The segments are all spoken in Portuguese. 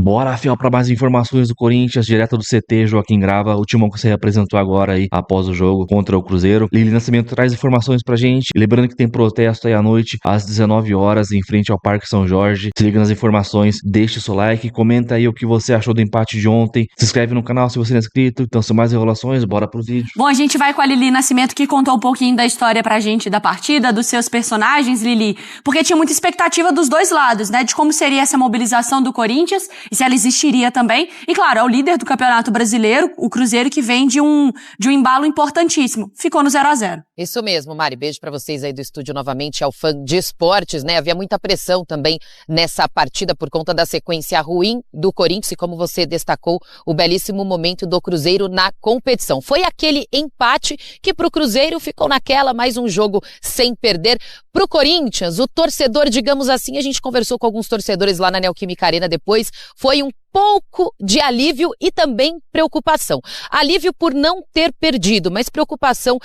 Bora, Rafael, para mais informações do Corinthians, direto do CT, Joaquim Grava, o timão que você representou agora aí após o jogo contra o Cruzeiro. Lili Nascimento traz informações pra gente. Lembrando que tem protesto aí à noite, às 19 horas, em frente ao Parque São Jorge. Se liga nas informações, deixe seu like, comenta aí o que você achou do empate de ontem. Se inscreve no canal se você não é inscrito. Então, sem mais enrolações, bora pro vídeo. Bom, a gente vai com a Lili Nascimento, que contou um pouquinho da história pra gente da partida, dos seus personagens, Lili, porque tinha muita expectativa dos dois lados, né, de como seria essa mobilização do Corinthians e se ela existiria também. E claro, é o líder do Campeonato Brasileiro, o Cruzeiro, que vem de um embalo importantíssimo. Ficou no 0-0. Isso mesmo, Mari. Beijo pra vocês aí do estúdio novamente, ao fã de esportes, né? Havia muita pressão também nessa partida por conta da sequência ruim do Corinthians e, como você destacou, o belíssimo momento do Cruzeiro na competição. Foi aquele empate que pro Cruzeiro ficou naquela, mais um jogo sem perder. Pro Corinthians, o torcedor, digamos assim, a gente conversou com alguns torcedores lá na Neoquímica Arena depois, foi um pouco de alívio e também preocupação. Alívio por não ter perdido, mas preocupação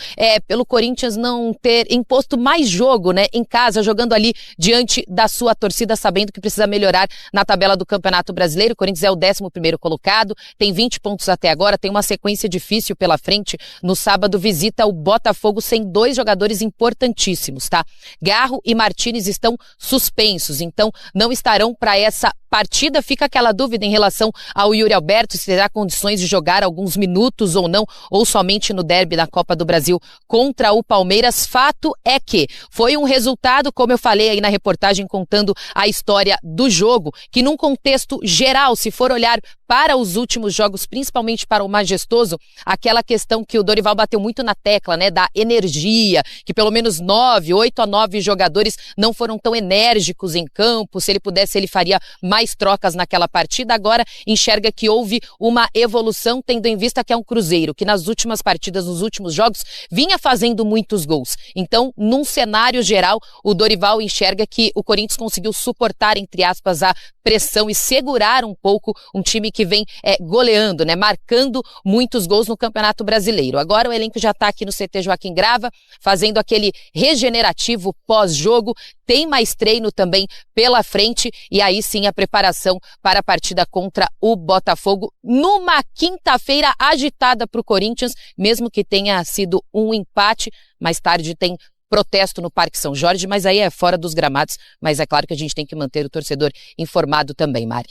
pelo Corinthians não ter imposto mais jogo, né, em casa, jogando ali diante da sua torcida, sabendo que precisa melhorar na tabela do Campeonato Brasileiro. O Corinthians é o 11º colocado, tem 20 pontos até agora, tem uma sequência difícil pela frente. No sábado visita o Botafogo sem 2 jogadores importantíssimos, tá? Garro e Martínez estão suspensos, então não estarão para essa partida. Fica aquela dúvida em relação ao Yuri Alberto, se terá condições de jogar alguns minutos ou não, ou somente no derby da Copa do Brasil contra o Palmeiras. Fato é que foi um resultado, como eu falei aí na reportagem contando a história do jogo, que num contexto geral, se for olhar para os últimos jogos, principalmente para o Majestoso, aquela questão que o Dorival bateu muito na tecla, né, da energia, que pelo menos 8 a 9 jogadores não foram tão enérgicos em campo. Se ele pudesse, ele faria mais trocas naquela partida. Agora enxerga que houve uma evolução, tendo em vista que é um Cruzeiro que nas últimas partidas, nos últimos jogos, vinha fazendo muitos gols. Então, num cenário geral, o Dorival enxerga que o Corinthians conseguiu suportar, entre aspas, a pressão e segurar um pouco um time que vem goleando, né, marcando muitos gols no Campeonato Brasileiro. Agora o elenco já está aqui no CT Joaquim Grava, fazendo aquele regenerativo pós-jogo. Tem mais treino também pela frente e aí sim a preparação para a partida contra o Botafogo numa quinta-feira agitada para o Corinthians, mesmo que tenha sido um empate. Mais tarde tem protesto no Parque São Jorge, mas aí é fora dos gramados, mas é claro que a gente tem que manter o torcedor informado também, Mari.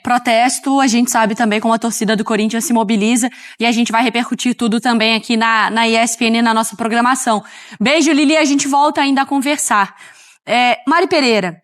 Protesto, a gente sabe também como a torcida do Corinthians se mobiliza e a gente vai repercutir tudo também aqui na ESPN, na nossa programação. Beijo, Lili, a gente volta ainda a conversar. Mari Pereira,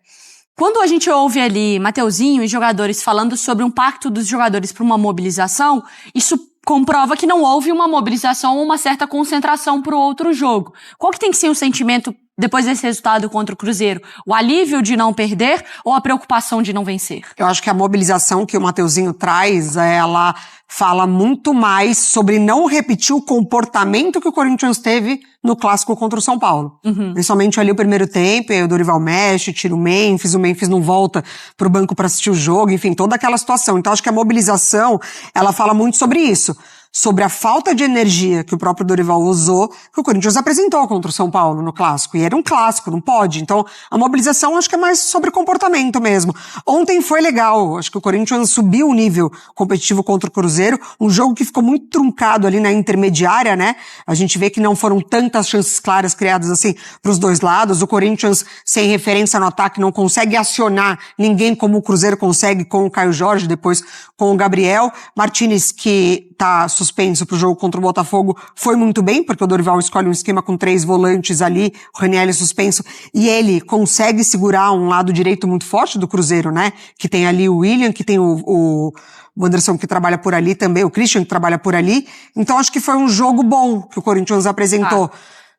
quando a gente ouve ali Mateuzinho e jogadores falando sobre um pacto dos jogadores para uma mobilização, isso comprova que não houve uma mobilização ou uma certa concentração para o outro jogo. Qual que tem que ser o sentimento depois desse resultado contra o Cruzeiro? O alívio de não perder ou a preocupação de não vencer? Eu acho que a mobilização que o Mateuzinho traz, ela fala muito mais sobre não repetir o comportamento que o Corinthians teve no clássico contra o São Paulo. Principalmente ali o primeiro tempo, aí o Dorival mexe, tira o Memphis não volta pro banco para assistir o jogo, enfim, toda aquela situação. Então acho que a mobilização, ela fala muito sobre isso. Sobre a falta de energia que o próprio Dorival usou, que o Corinthians apresentou contra o São Paulo no clássico. E era um clássico, não pode. Então, a mobilização acho que é mais sobre comportamento mesmo. Ontem foi legal. Acho que o Corinthians subiu o nível competitivo contra o Cruzeiro. Um jogo que ficou muito truncado ali na intermediária, né? A gente vê que não foram tantas chances claras criadas assim pros dois lados. O Corinthians, sem referência no ataque, não consegue acionar ninguém como o Cruzeiro consegue com o Caio Jorge, depois com o Gabriel. Martínez, que tá suspenso pro jogo contra o Botafogo, foi muito bem, porque o Dorival escolhe um esquema com 3 volantes ali, o Ranieri suspenso, e ele consegue segurar um lado direito muito forte do Cruzeiro, né? Que tem ali o William, que tem o Anderson que trabalha por ali também, o Christian que trabalha por ali. Então acho que foi um jogo bom que o Corinthians apresentou.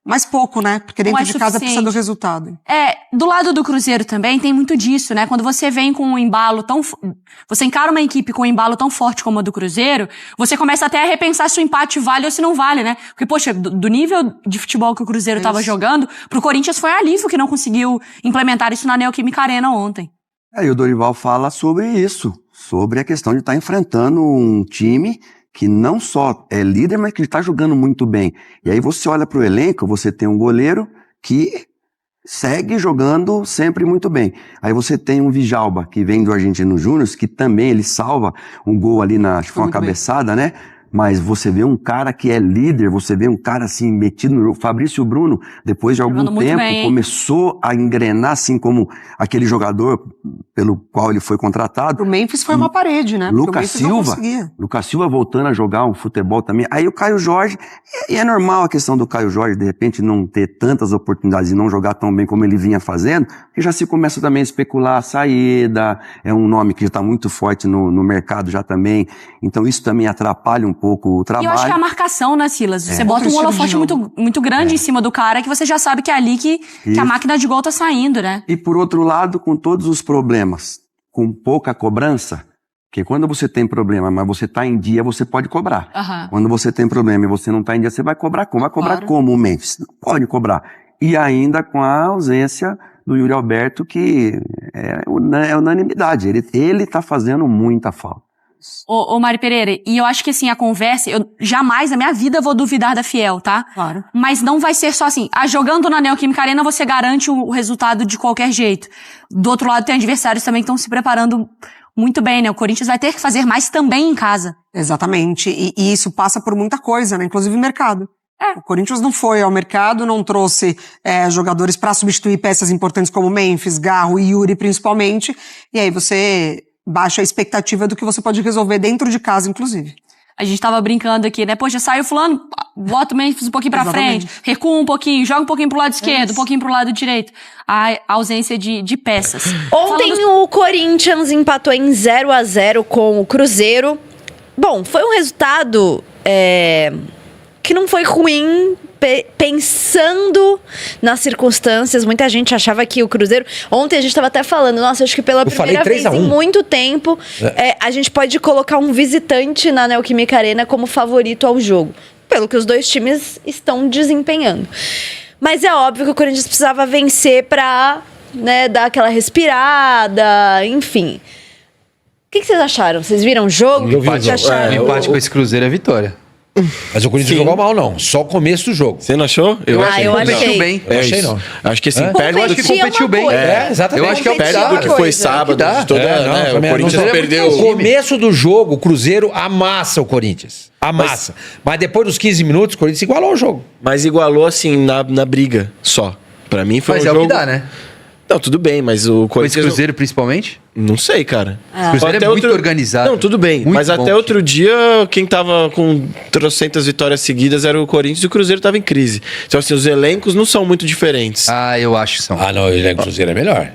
Mas pouco, né? Porque dentro de casa precisa do resultado. Do lado do Cruzeiro também tem muito disso, né? Quando você vem com um embalo você encara uma equipe com um embalo tão forte como a do Cruzeiro, você começa até a repensar se o empate vale ou se não vale, né? Porque, poxa, do nível de futebol que o Cruzeiro tava jogando, pro Corinthians foi alívio que não conseguiu implementar isso na Neoquímica Arena ontem. E o Dorival fala sobre isso, sobre a questão de estar enfrentando um time que não só é líder, mas que está jogando muito bem. E aí você olha para o elenco, você tem um goleiro que segue jogando sempre muito bem. Aí você tem um Djalma, que vem do Argentino Júnior, que também ele salva um gol ali acho que foi uma cabeçada, né? Mas você vê um cara que é líder, você vê um cara assim, metido no... Fabrício Bruno, depois de algum tempo, começou a engrenar assim como aquele jogador pelo qual ele foi contratado. O Memphis foi uma parede, né? Lucas Silva voltando a jogar um futebol também. Aí o Caio Jorge, e é normal a questão do Caio Jorge, de repente, não ter tantas oportunidades e não jogar tão bem como ele vinha fazendo, que já se começa também a especular a saída, é um nome que já está muito forte no mercado já também, então isso também atrapalha um pouco o trabalho. E eu acho que é a marcação, né, Silas? Você bota um holofote muito grande em cima do cara que você já sabe que é ali que a máquina de gol tá saindo, né? E por outro lado, com todos os problemas, com pouca cobrança, porque quando você tem problema, mas você tá em dia, você pode cobrar. Quando você tem problema e você não tá em dia, você vai cobrar como? Vai cobrar como o Memphis? Não pode cobrar. E ainda com a ausência do Yuri Alberto, que é unanimidade. Ele tá fazendo muita falta. Ô Mari Pereira, e eu acho que assim, a conversa, eu jamais na minha vida vou duvidar da Fiel, tá? Claro. Mas não vai ser só assim, jogando na Neoquímica Arena você garante o resultado de qualquer jeito. Do outro lado tem adversários também que estão se preparando muito bem, né? O Corinthians vai ter que fazer mais também em casa. Exatamente, e isso passa por muita coisa, né? Inclusive mercado. O Corinthians não foi ao mercado, não trouxe jogadores para substituir peças importantes como Memphis, Garro e Yuri principalmente, e aí você baixa a expectativa do que você pode resolver dentro de casa, inclusive. A gente tava brincando aqui, né? Poxa, saiu fulano, bota o Memphis um pouquinho pra frente, recua um pouquinho, joga um pouquinho pro lado esquerdo, um pouquinho pro lado direito. A ausência de peças. Ontem o Corinthians empatou em 0-0 com o Cruzeiro. Bom, foi um resultado que não foi ruim, pensando nas circunstâncias. Muita gente achava que o Cruzeiro... Ontem a gente estava até falando, nossa, acho que pela primeira vez em muito tempo, a gente pode colocar um visitante na Neoquímica Arena como favorito ao jogo, pelo que os dois times estão desempenhando. Mas é óbvio que o Corinthians precisava vencer para, né, dar aquela respirada, enfim. O que vocês acharam? Vocês viram o jogo? O empate com esse Cruzeiro é vitória. Mas o Corinthians não jogou mal, não. Só o começo do jogo. Você não achou? Eu achei. Competiu bem. Eu achei não. Acho que esse eu acho que competiu bem. Exatamente. Eu acho que é o perde do que foi sábado. O Corinthians perdeu. No começo do jogo, o Cruzeiro amassa o Corinthians. Amassa. Mas depois dos 15 minutos, o Corinthians igualou o jogo. Mas igualou, assim, na briga só. Pra mim foi um jogo... Mas é o que dá, né? Não, tudo bem, mas o Corinthians... Esse Cruzeiro, principalmente? Não sei, cara. O Cruzeiro é muito organizado. Não, tudo bem. Mas até outro dia, quem tava com 300 vitórias seguidas era o Corinthians e o Cruzeiro tava em crise. Então, assim, os elencos não são muito diferentes. Eu acho que são. Não, o elenco do Cruzeiro é melhor.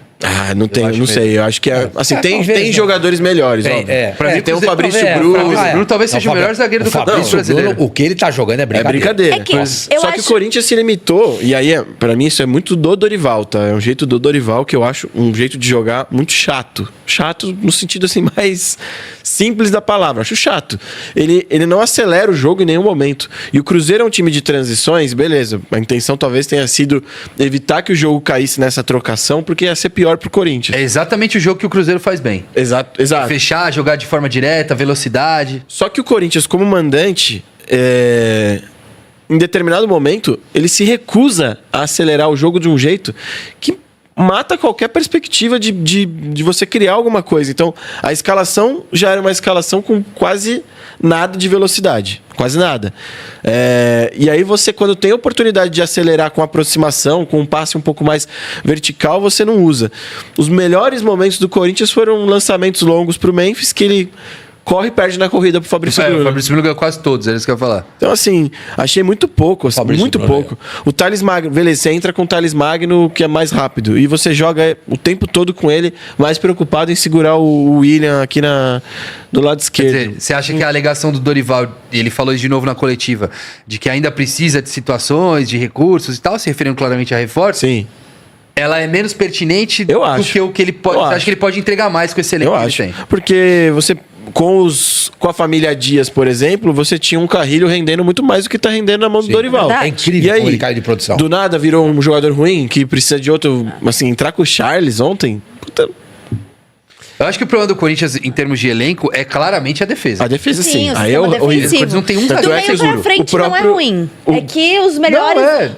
Não sei. Eu acho que assim, tem jogadores melhores, óbvio. Pra mim tem o Fabrício Bruno. O Bruno talvez seja o melhor zagueiro do campeonato brasileiro. O que ele tá jogando é brincadeira. Só que o Corinthians se limitou, e aí, pra mim, isso é muito do Dorival, tá? É um jeito do Dorival que eu acho um jeito de jogar muito chato. Chato no sentido, assim, mais simples da palavra. Acho chato. Ele não acelera o jogo em nenhum momento. E o Cruzeiro é um time de transições, beleza. A intenção talvez tenha sido evitar que o jogo caísse nessa trocação, porque ia ser pior pro Corinthians. É exatamente o jogo que o Cruzeiro faz bem. Exato. Fechar, jogar de forma direta, velocidade. Só que o Corinthians, como mandante, em determinado momento, ele se recusa a acelerar o jogo de um jeito que mata qualquer perspectiva de você criar alguma coisa. Então, a escalação já era uma escalação com quase nada de velocidade. Quase nada. E aí você, quando tem a oportunidade de acelerar com aproximação, com um passe um pouco mais vertical, você não usa. Os melhores momentos do Corinthians foram lançamentos longos pro Memphis, que ele corre e perde na corrida pro Fabrício Bruno. O Fabrício Bruno ganhou quase todos, é isso que eu ia falar. Então, assim, achei muito pouco, assim, muito pouco. O Thales Magno, beleza, você entra com o Thales Magno, que é mais rápido, e você joga o tempo todo com ele, mais preocupado em segurar o William aqui do lado esquerdo. Quer dizer, você acha que a alegação do Dorival, e ele falou isso de novo na coletiva, de que ainda precisa de situações, de recursos e tal, se referindo claramente a reforço? Sim. Ela é menos pertinente do que o que ele pode... Você acha que ele pode entregar mais com esse elenco que ele tem? Porque você... Com a família Dias, por exemplo, você tinha um Carrilho rendendo muito mais do que tá rendendo na mão do Dorival. É incrível como ele cai de produção. Do nada virou um jogador ruim que precisa de outro. Assim, entrar com o Charles ontem. Puta. Eu acho que o problema do Corinthians, em termos de elenco, é claramente a defesa. A defesa, Sim, sim. o Aí sistema o defensivo. Eles não tem um Do zagueiro meio seguro. pra frente O próprio- não é ruim. É que os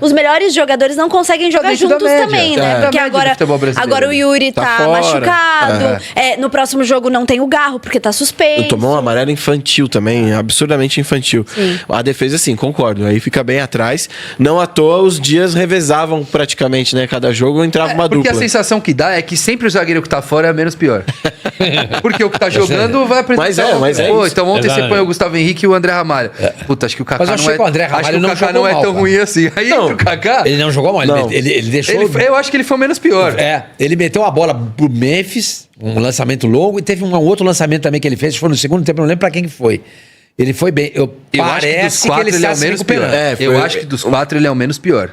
os melhores jogadores não conseguem jogar dentro da juntos média. também, né? Da Porque média do futebol brasileiro. agora o Yuri tá fora. machucado. No próximo jogo não tem o Garro, porque tá suspenso. Tomou um amarelo infantil também, absurdamente infantil. Sim. A defesa, sim, concordo. Aí fica bem atrás. Não à toa, os dias revezavam praticamente, né? Cada jogo entrava uma Porque dupla. a sensação que dá é que sempre o zagueiro que tá fora é menos pior. Porque o que tá jogando vai apresentar. Mas é Pô, isso. então ontem Exato. você põe o Gustavo Henrique e o André Ramalho. Puta, acho que o Kaká Mas eu não achei é. que o André acho que Ramalho o não Kaká jogou não é mal, tão cara. ruim assim. Aí entra o Kaká. Ele não jogou mal, Não. ele deixou... Eu acho que ele foi menos pior. Ele meteu a bola pro Memphis, um lançamento longo, e teve um outro lançamento também que ele fez, foi no segundo tempo, não lembro pra quem que foi. Ele foi bem. Eu acho que dos Parece que quatro ele ele é está o se menos pior. recuperando. Eu acho que dos quatro ele é o menos pior.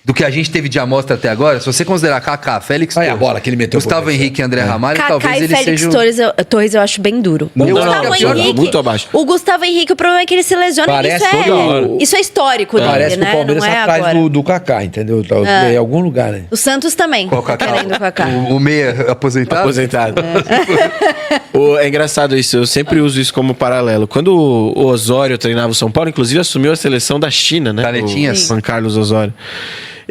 Do que a gente teve de amostra até agora, se você considerar Kaká, Félix Olha a Torres, bola que ele meteu Gustavo pro Henrique e André Ramalho, Kaká talvez e eles Félix sejam... Torres eu acho bem duro. Eu O acho Gustavo que é pior, Henrique, muito abaixo. O Gustavo Henrique, o problema é que ele se lesiona. Parece toda hora. Isso é histórico dele, Parece que né? o Palmeiras Não é tá atrás agora. do Kaká, entendeu? Tá em algum lugar, né? O Santos também. Qual Kaká? Querendo o Kaká. O meia aposentado? Aposentado. É engraçado isso, eu sempre uso isso como paralelo. Quando o Osório treinava o São Paulo, inclusive assumiu a seleção da China, né? Canetinhas. O Juan Carlos Osório.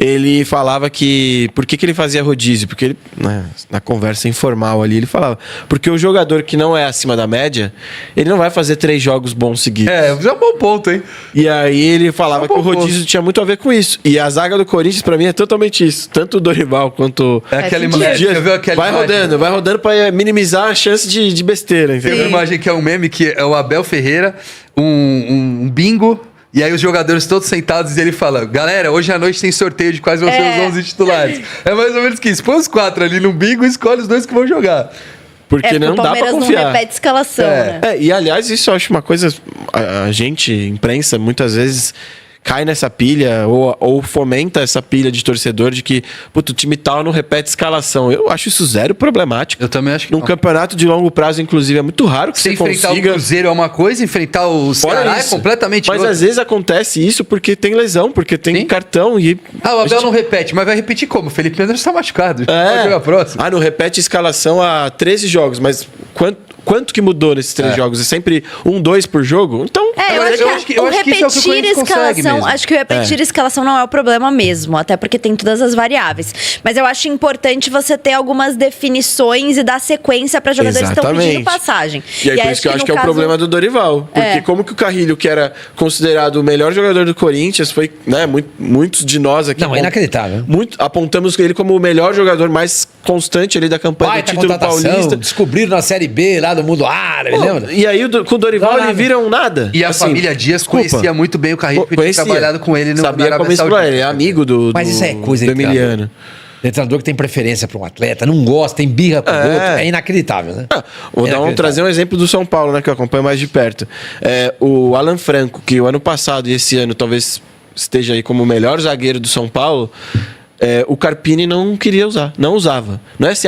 Ele falava que... Por que ele fazia rodízio? Porque ele, né, na conversa informal ali, ele falava... Porque o jogador que não é acima da média, ele não vai fazer 3 jogos bons seguidos. É um bom ponto, hein? E aí ele falava que o rodízio tinha muito a ver com isso. E a zaga do Corinthians, pra mim, é totalmente isso. Tanto o Dorival quanto... É aquela sentido. imagem. Dias, Você viu aquela vai imagem? rodando pra minimizar a chance de besteira, Tem entendeu? uma imagem que é um meme que é o Abel Ferreira, um bingo, e aí os jogadores todos sentados e ele fala: galera, hoje à noite tem sorteio de quais vão ser os 11 titulares. É mais ou menos que isso. Põe os 4 ali no bingo e escolhe os 2 que vão jogar. Porque não o dá pra Palmeiras não confiar. repete escalação, né? E aliás, isso eu acho uma coisa... A gente, imprensa, muitas vezes cai nessa pilha ou fomenta essa pilha de torcedor de que, puto, o time tal não repete escalação. Eu acho isso zero problemático. Eu também acho que Num não. campeonato de longo prazo, inclusive, é muito raro que Se você enfrentar consiga... o Cruzeiro é uma coisa, enfrentar o Fora Ceará é isso. completamente Mas outra. às vezes acontece isso porque tem lesão, porque tem Sim. cartão e... O Abel não repete, mas vai repetir como? O Felipe Anderson tá machucado. Vai jogar próximo. Ah, não repete escalação há 13 jogos, mas quanto que mudou nesses 3 jogos? É sempre 1-2 por jogo? Então... Eu acho que eu acho que isso é o que o repetir Corinthians consegue escalação, mesmo. acho que o repetir escalação não é o problema mesmo, até porque tem todas as variáveis. Mas eu acho importante você ter algumas definições e dar sequência para jogadores que estão Exatamente. pedindo passagem. E aí, por isso que eu acho que é o problema do Dorival. Porque como que o Carrilho, que era considerado o melhor jogador do Corinthians, foi, né, muitos de nós aqui... Não, é inacreditável. Apontamos ele como o melhor jogador mais constante ali da campanha Baita do título contratação, paulista. descobriram na Série B lá do mundo árabe, lembra? E aí, com o Dorival, Não, ele nada. vira um nada. E a Assim, família Dias desculpa. conhecia muito bem o Carrilho, porque tinha Conhecia. trabalhado com ele no Sabia Arábia como explorar, Saudita. ele é amigo do Mas isso é coisa do de treinador. Emiliano. Tem treinador que tem preferência para um atleta, não gosta, tem birra com o outro. É inacreditável, né? Vou trazer um exemplo do São Paulo, né, que eu acompanho mais de perto. O Alan Franco, que o ano passado e esse ano talvez esteja aí como o melhor zagueiro do São Paulo, o Carpini não queria usar, não usava. Não é assim,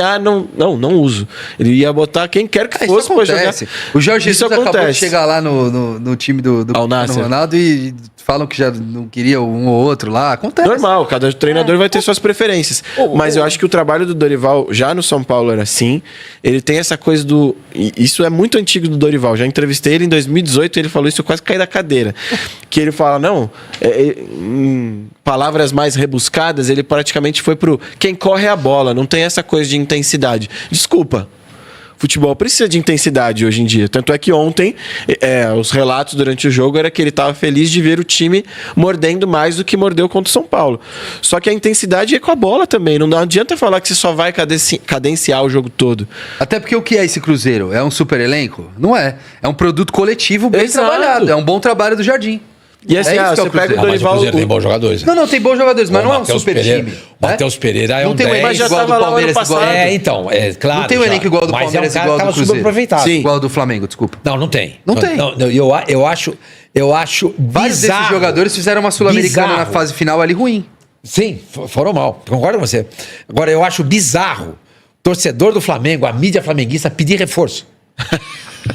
não uso. Ele ia botar quem quer que fosse Isso pra jogar. acontece. O Jorge Isso Jesus acabou de acontece. chegar lá no time do Al Nassr. Ronaldo e falam que já não queria um ou outro lá. Acontece. Normal, cada treinador vai ter suas preferências. Mas eu acho que o trabalho do Dorival, já no São Paulo, era assim. Ele tem essa coisa do... Isso é muito antigo do Dorival. Já entrevistei ele em 2018 e ele falou isso, eu quase caí da cadeira. Que ele fala, em palavras mais rebuscadas, ele praticamente foi pro quem corre a bola, não tem essa coisa de intensidade. Desculpa. Futebol precisa de intensidade hoje em dia. Tanto é que ontem, os relatos durante o jogo era que ele estava feliz de ver o time mordendo mais do que mordeu contra o São Paulo. Só que a intensidade é com a bola também. Não adianta falar que você só vai cadenciar o jogo todo. Até porque o que é esse Cruzeiro? É um super elenco? Não é. É um produto coletivo bem Exato. trabalhado. É um bom trabalho do Jardim. E assim, É isso que é você o pega o Cruzeiro. Mas o Dorival... Cruzeiro tem bons jogadores. Não, tem bons jogadores, mas não é um Matheus super Pereira, time. Matheus Pereira é Não um tem um 10. elenco já igual tava do lá o ano Palmeiras, igual passado. Então, claro. Não tem um elenco igual do Palmeiras, igual do tava Cruzeiro. subaproveitado. Sim. Igual do Flamengo, desculpa. Não tem. Não tem. Eu acho Vários bizarro. desses jogadores fizeram uma Sul-Americana na Bizarro. fase final ali ruim. Sim, foram mal. Concordo com você. Agora, eu acho bizarro torcedor do Flamengo, a mídia flamenguista, pedir reforço.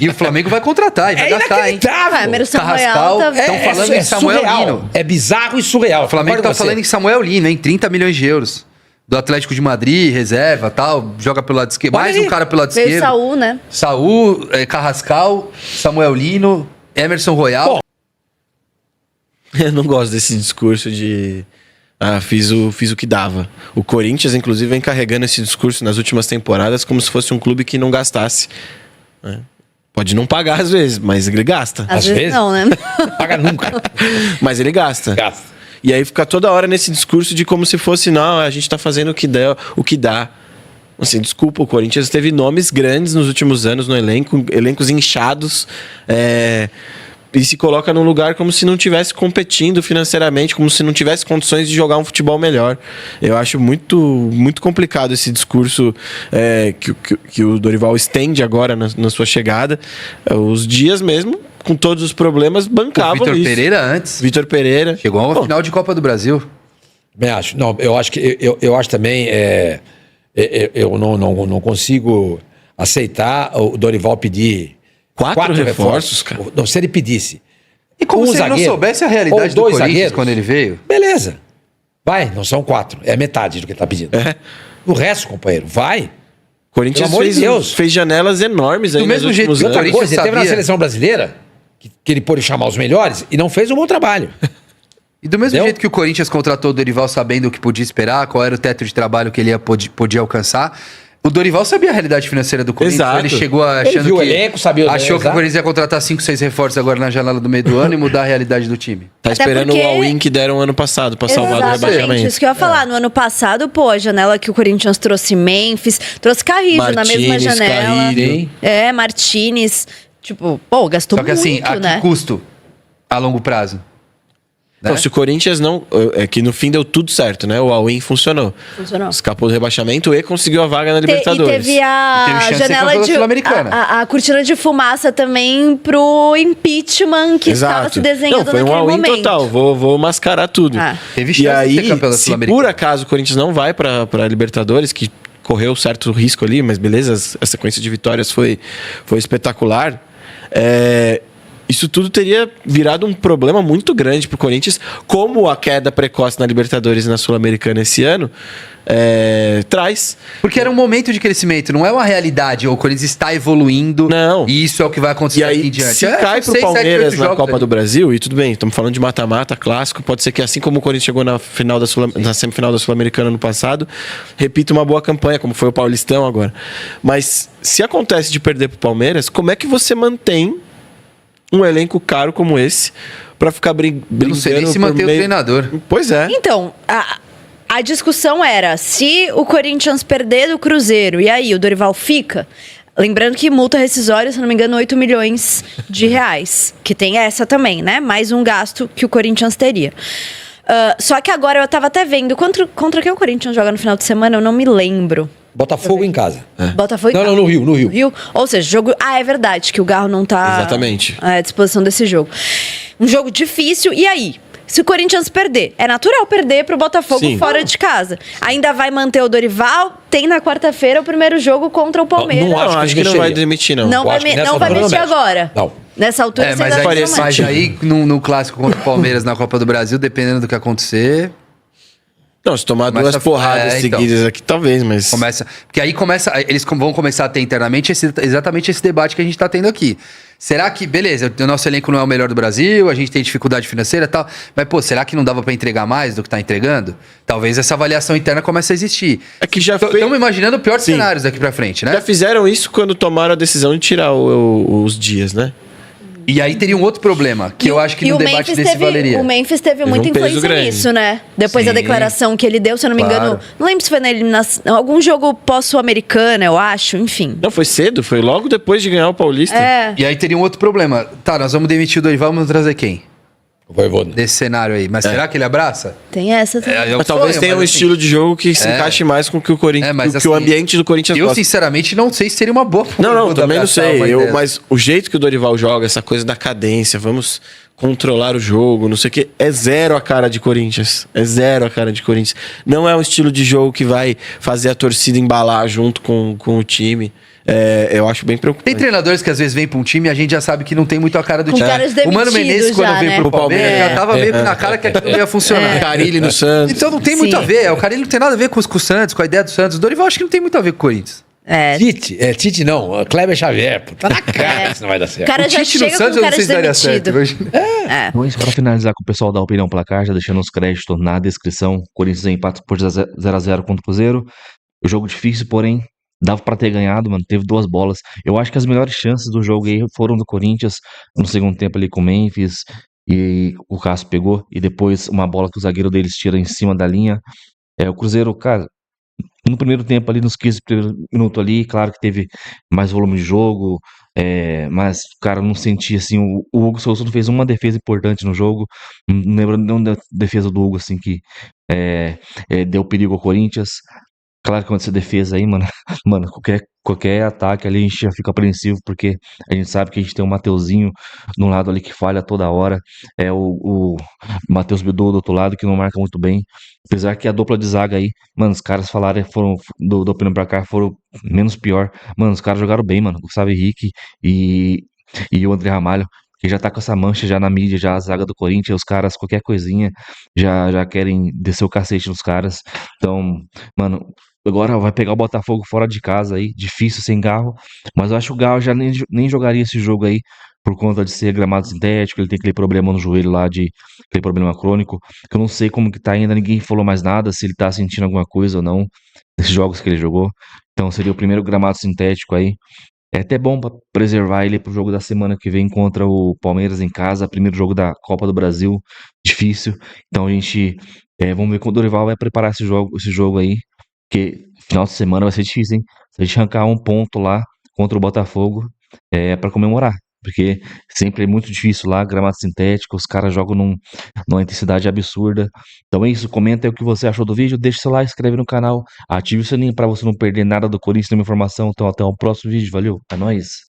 E o Flamengo vai contratar e vai gastar, hein? inacreditável. Emerson Carrascal, Royal tá... Estão falando em Samuel surreal. Lino. É bizarro e surreal. O Flamengo Concordo tá com falando em Samuel Lino, hein? 30 milhões de euros. do Atlético de Madrid, reserva tal, joga pelo lado esquerdo. Mais um cara pelo lado Veio esquerdo. Saúl, né? Saúl, Carrascal, Samuel Lino, Emerson Royal. Eu não gosto desse discurso de... fiz o que dava. O Corinthians, inclusive, vem carregando esse discurso nas últimas temporadas como se fosse um clube que não gastasse. Né? Pode não pagar às vezes, mas ele gasta. Às vezes não, né? Paga nunca. Mas ele gasta. Gasta. E aí fica toda hora nesse discurso de como se fosse, não, a gente tá fazendo o que dá. Assim, desculpa, o Corinthians teve nomes grandes nos últimos anos no elenco, elencos inchados, e se coloca num lugar como se não tivesse competindo financeiramente, como se não tivesse condições de jogar um futebol melhor. Eu acho muito, muito complicado esse discurso que o Dorival estende agora na sua chegada. Os dias mesmo, com todos os problemas, bancavam Vitor isso. Pereira antes. Vitor Pereira. Chegou a uma final de Copa do Brasil. Bem, acho. Não, eu acho que eu acho também. Eu não consigo aceitar o Dorival pedir Quatro reforços, cara. Não, se ele pedisse. E como se ele não soubesse a realidade do Corinthians zagueiros, quando ele veio? Beleza. Vai, não são 4. É metade do que ele tá pedindo. O resto, companheiro, vai. Corinthians Pelo amor de Deus. fez janelas enormes aí Do mesmo nos jeito últimos que o anos. Outra Corinthians coisa, ele teve na sabia. seleção brasileira, que ele pôde chamar os melhores, e não fez um bom trabalho. E do mesmo Entendeu? jeito que o Corinthians contratou o Dorival sabendo o que podia esperar, qual era o teto de trabalho que ele podia alcançar, o Dorival sabia a realidade financeira do Corinthians. Exato. Ele chegou achando Ele viu o que... elenco, sabia o achou que o exato. Corinthians ia contratar 5, 6 reforços agora na janela do meio do ano e mudar a realidade do time. Tá Até esperando porque- o all-in que deram ano passado pra salvar do Exatamente, rebaixamento. isso que eu ia falar. No ano passado, pô, a janela que o Corinthians trouxe Memphis, trouxe Carrizo na mesma Martínez, janela. Carrilho. Martínez. Tipo, pô, gastou Só que muito, assim, a né? que custo a longo prazo? Né? Então, se o Corinthians não... É que no fim deu tudo certo, né? O all-in funcionou. Funcionou. Escapou do rebaixamento e conseguiu a vaga na E Libertadores. teve a E teve chance de ser janela campeão da de. Sul-Americana. A cortina de fumaça também pro impeachment que estava se desenhando Não, foi um naquele all-in momento. total. Vou mascarar tudo. Ah. Teve E chance de aí, ser campeão da se Sul-Americana. por acaso o Corinthians não vai pra Libertadores, que correu certo risco ali, mas beleza, a sequência de vitórias foi espetacular. Isso tudo teria virado um problema muito grande pro Corinthians, como a queda precoce na Libertadores e na Sul-Americana esse ano traz. Porque era um momento de crescimento, não é uma realidade. O Corinthians está evoluindo. Não. E isso é o que vai acontecer E daqui aí, em diante. se cai pro 6, 7, 8 Palmeiras na jogos Copa ali. do Brasil, e tudo bem, estamos falando de mata-mata, clássico, pode ser que assim como o Corinthians chegou na semifinal da Sul-Americana no passado, repita uma boa campanha, como foi o Paulistão agora. Mas se acontece de perder pro Palmeiras, como é que você mantém um elenco caro como esse pra ficar brincando? Eu não sei nem se por manter o meio- treinador. Pois é. Então, a discussão era: se o Corinthians perder do Cruzeiro, e aí o Dorival fica? Lembrando que multa rescisória, se não me engano, 8 milhões de reais. Que tem essa também, né? Mais um gasto que o Corinthians teria. Só que agora eu tava até vendo. Contra quem o Corinthians joga no final de semana, eu não me lembro. Botafogo em casa. Botafogo. Não, no Rio. Rio. Ou seja, jogo. É verdade, que o Garro não tá Exatamente. à disposição desse jogo. Um jogo difícil. E aí? Se o Corinthians perder, é natural perder pro Botafogo Sim. fora de casa. Ainda vai manter o Dorival. Tem na quarta-feira o primeiro jogo contra o Palmeiras. Não acho que acho que não mexeria. vai demitir, não. Não Eu vai, acho que nessa não vai altura não mexer mexe. agora. Não. Nessa altura Mas você ainda aí, não mexe. mas aí no clássico contra o Palmeiras na Copa do Brasil, dependendo do que acontecer, Não, se tomar Começa duas a- porradas então. seguidas aqui, talvez, mas... começa. Porque aí eles vão começar a ter internamente exatamente esse debate que a gente tá tendo aqui. Será que, beleza, o nosso elenco não é o melhor do Brasil, a gente tem dificuldade financeira e tal, mas, pô, será que não dava pra entregar mais do que tá entregando? Talvez essa avaliação interna comece a existir. É que já Estamos imaginando piores Sim. cenários daqui pra frente, né? Já fizeram isso quando tomaram a decisão de tirar os dias, né? E aí teria um outro problema, que eu acho que E no o debate Memphis desse valeria. O Memphis teve Teve muita um peso influência grande. nisso, né? Depois da Sim. declaração que ele deu, se eu não me Claro. engano. Não lembro se foi na eliminação. Algum jogo pós-sul-americana, eu acho. Enfim. Não, foi cedo, foi logo depois de ganhar o Paulista. E aí teria um outro problema. Tá, nós vamos demitir o Dorival, vamos trazer quem? O Voivoda. Desse cenário aí. Mas será que ele abraça? Tem essa também. É, eu Mas talvez sonho, tenha um mas, assim, estilo de jogo que se encaixe mais com o que o Corinthians, mas, que o assim, ambiente do Corinthians Eu, gosta. sinceramente, não sei se seria uma boa Não, do também não abraçar sei. uma ideia. Mas o jeito que o Dorival joga, essa coisa da cadência, vamos controlar o jogo, não sei o quê, é zero a cara de Corinthians. É zero a cara de Corinthians. Não é um estilo de jogo que vai fazer a torcida embalar junto com o time. Eu acho bem Tem preocupante. treinadores que às vezes vêm pra um time e a gente já sabe que não tem muito a cara do Com time. caras O Mano demitidos Menezes, quando já, veio né? pro Palmeiras, já tava meio que na cara que aquilo não ia funcionar. Carille no Santos. Então não tem muito Sim. a ver. O Carille não tem nada a ver com o Santos, com a ideia do Santos. O Dorival acho que não tem muito a ver com o Corinthians. Tite não, Kleber Xavier, pô, tá na cara que isso não vai dar O certo. cara O já Tite no chega Santos com eu o não cara sei se daria certo. demitido. Imagina. Bom, isso para finalizar com o pessoal da Opinião Placar, já deixando os créditos na descrição. Corinthians empata por 0x0 contra o Cruzeiro. O jogo difícil, porém, dava pra ter ganhado, mano. Teve 2 bolas. Eu acho que as melhores chances do jogo aí foram do Corinthians no segundo tempo ali com o Memphis. E o Cássio pegou. E depois uma bola que o zagueiro deles tira em cima da linha. O Cruzeiro, cara, no primeiro tempo ali, nos 15 primeiros minutos ali, claro que teve mais volume de jogo, mas, cara, não senti, assim, o Hugo Souza não fez uma defesa importante no jogo, não lembro nenhuma da defesa do Hugo, assim, que deu perigo ao Corinthians. Claro que quando essa defesa aí, mano, mano, qualquer ataque ali a gente já fica apreensivo, porque a gente sabe que a gente tem o Mateuzinho no lado ali que falha toda hora, o Matheus Bidu do outro lado que não marca muito bem, apesar que a dupla de zaga aí, mano, os caras falaram, foram, do Opinião pra cá, foram menos pior, mano, os caras jogaram bem, mano, Gustavo Henrique e o André Ramalho, que já tá com essa mancha já na mídia, já a zaga do Corinthians, os caras, qualquer coisinha, já querem descer o cacete nos caras, então, mano, agora vai pegar o Botafogo fora de casa aí, difícil sem Garro, mas eu acho que o Garro já nem jogaria esse jogo aí, por conta de ser gramado sintético, ele tem aquele problema no joelho lá, aquele problema crônico, que eu não sei como que tá ainda, ninguém falou mais nada, se ele tá sentindo alguma coisa ou não, nesses jogos que ele jogou, então seria o primeiro gramado sintético aí, é até bom pra preservar ele pro jogo da semana que vem contra o Palmeiras em casa, primeiro jogo da Copa do Brasil, difícil, então a gente, vamos ver como o Dorival vai preparar esse jogo aí, porque final de semana vai ser difícil, hein? Se a gente arrancar um ponto lá contra o Botafogo, pra comemorar. Porque sempre é muito difícil lá, gramado sintético, os caras jogam numa intensidade absurda. Então é isso, comenta aí o que você achou do vídeo, deixa seu like, inscreve no canal, ative o sininho pra você não perder nada do Corinthians, nenhuma informação. Então até o próximo vídeo, valeu, é nóis!